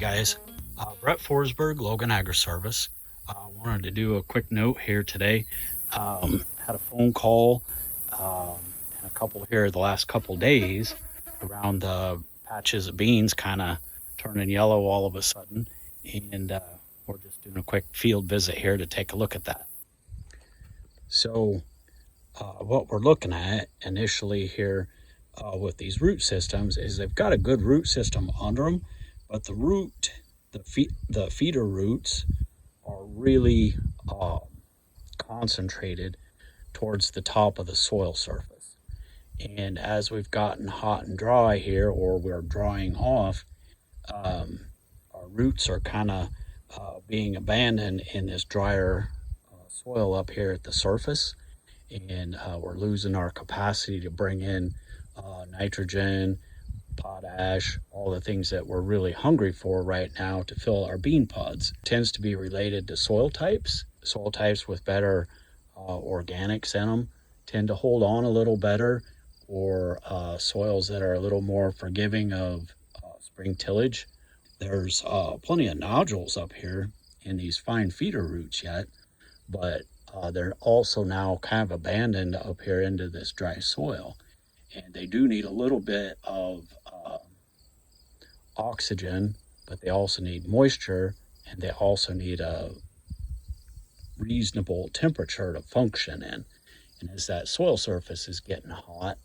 guys, Brett Forsberg, Logan Agri-Service. Wanted to do a quick note here today. Had a phone call and a couple here the last couple days around the patches of beans kind of turning yellow all of a sudden, and we're just doing a quick field visit here to take a look at that. So what we're looking at initially here with these root systems is they've got a good root system under them, but the feeder roots are really concentrated towards the top of the soil surface. And as we've gotten hot and dry here, or we're drying off, our roots are kind of being abandoned in this drier soil up here at the surface, and we're losing our capacity to bring in nitrogen, potash, all the things that we're really hungry for right now to fill our bean pods. It tends to be related to soil types. Soil types with better organics in them tend to hold on a little better, or soils that are a little more forgiving of spring tillage. There's plenty of nodules up here in these fine feeder roots yet, but they're also now kind of abandoned up here into this dry soil. And they do need a little bit of oxygen, but they also need moisture, and they also need a reasonable temperature to function in. And as that soil surface is getting hot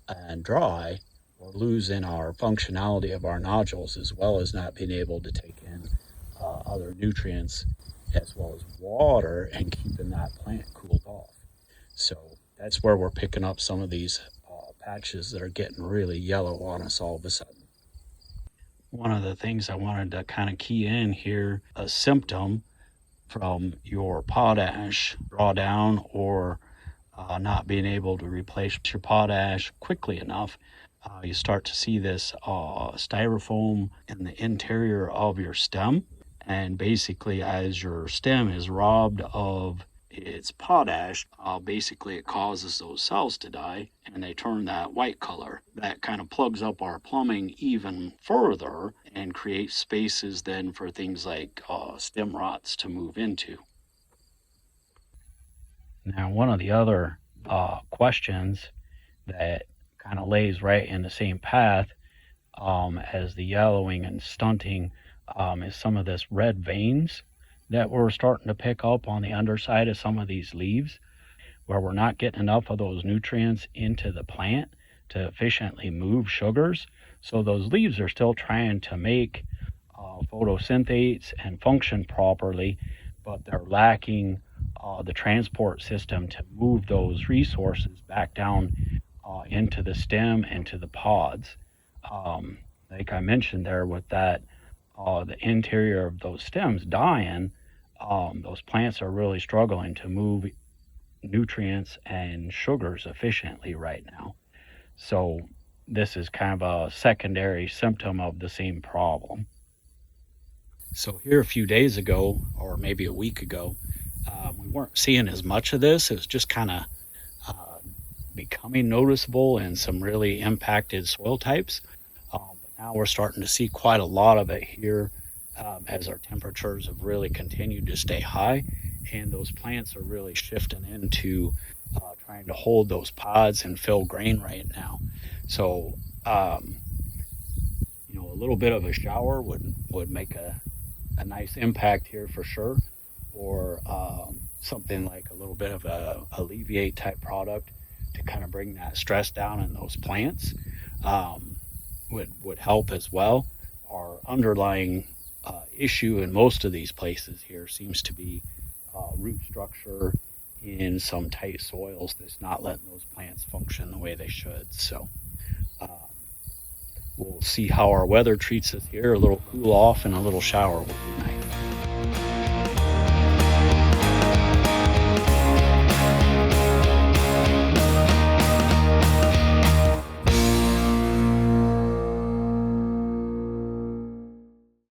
and dry, we're losing our functionality of our nodules, as well as not being able to take in other nutrients as well as water and keeping that plant cooled off. So that's where we're picking up some of these patches that are getting really yellow on us all of a sudden. One of the things I wanted to kind of key in here, a symptom from your potash drawdown, or not being able to replace your potash quickly enough, you start to see this styrofoam in the interior of your stem. And basically, as your stem is robbed of its potash, basically it causes those cells to die, and they turn that white color. That kind of plugs up our plumbing even further and creates spaces then for things like stem rots to move into. Now, one of the other questions that kind of lays right in the same path as the yellowing and stunting is some of this red veins that we're starting to pick up on the underside of some of these leaves, where we're not getting enough of those nutrients into the plant to efficiently move sugars. So those leaves are still trying to make photosynthase and function properly, but they're lacking the transport system to move those resources back down into the stem and to the pods. Like I mentioned there, with that the interior of those stems dying, those plants are really struggling to move nutrients and sugars efficiently right now. So this is kind of a secondary symptom of the same problem. So here a few days ago, or maybe a week ago, we weren't seeing as much of this. It was just kind of becoming noticeable in some really impacted soil types. Now we're starting to see quite a lot of it here as our temperatures have really continued to stay high, and those plants are really shifting into trying to hold those pods and fill grain right now. So a little bit of a shower would make a nice impact here for sure, or something like a little bit of a alleviate type product to kind of bring that stress down in those plants would help as well. Our underlying issue in most of these places here seems to be root structure in some tight soils that's not letting those plants function the way they should. So we'll see how our weather treats us here. A little cool off and a little shower will be nice.